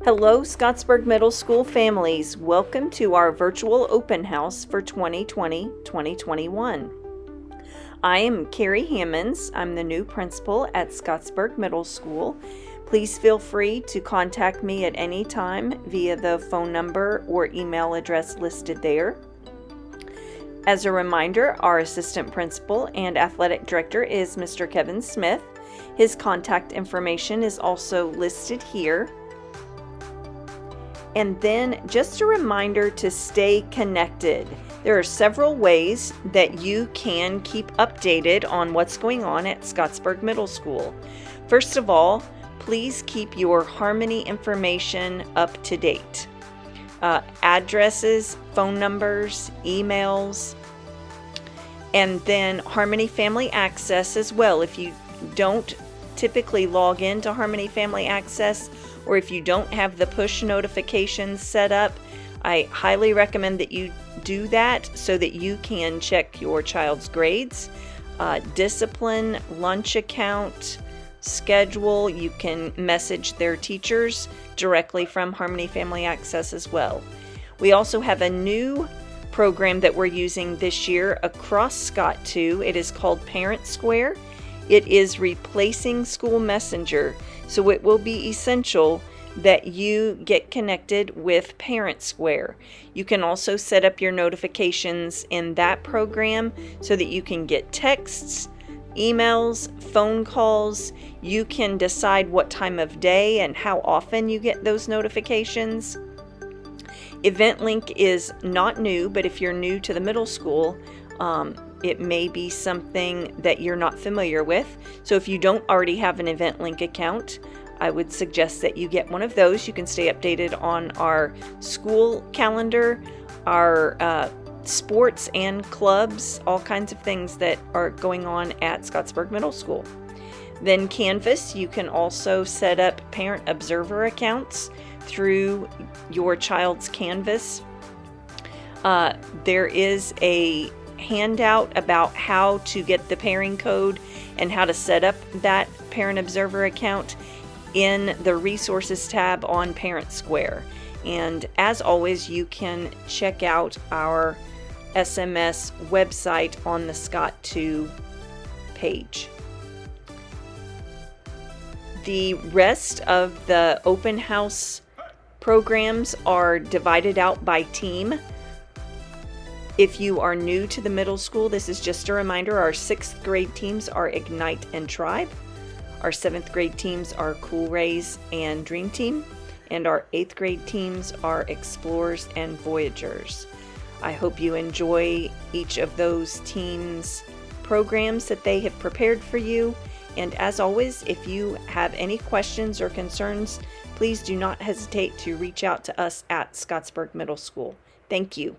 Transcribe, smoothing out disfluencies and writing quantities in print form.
Hello, Scottsburg Middle School families. Welcome to our virtual open house for 2020-2021. I am Carrie Hammonds. I'm the new principal at Scottsburg Middle School. Please feel free to contact me at any time via the phone number or email address listed there. As a reminder, our assistant principal and athletic director is Mr. Kevin Smith. His contact information is also listed here. And then just a reminder to stay connected. There are several ways that you can keep updated on what's going on at Scottsburg Middle School. First of all, please keep your Harmony information up to date. Addresses, phone numbers, emails, and then Harmony Family Access as well. If you don't typically log into Harmony Family Access, or if you don't have the push notifications set up, I highly recommend that you do that so that you can check your child's grades, discipline, lunch account, schedule. You can message their teachers directly from Harmony Family Access as well. We also have a new program that we're using this year across Scott too. It is called Parent Square. It is replacing School Messenger, so it will be essential that you get connected with Parent Square. You can also set up your notifications in that program so that you can get texts, emails, phone calls. You can decide what time of day and how often you get those notifications. Event Link is not new, but if you're new to the middle school, it may be something that you're not familiar with. So if you don't already have an Event Link account, I would suggest that you get one of those. You can stay updated on our school calendar, our sports and clubs, all kinds of things that are going on at Scottsburg Middle School. Then Canvas, you can also set up parent observer accounts through your child's Canvas. There is a handout about how to get the pairing code and how to set up that parent observer account in the resources tab on Parent Square. And as always, you can check out our SMS website on the Scott 2 page. The rest of the open house programs are divided out by team. If you are new to the middle school, this is just a reminder, our 6th grade teams are Ignite and Tribe. Our 7th grade teams are Cool Rays and Dream Team. And our 8th grade teams are Explorers and Voyagers. I hope you enjoy each of those teams' programs that they have prepared for you. And as always, if you have any questions or concerns, please do not hesitate to reach out to us at Scottsburg Middle School. Thank you.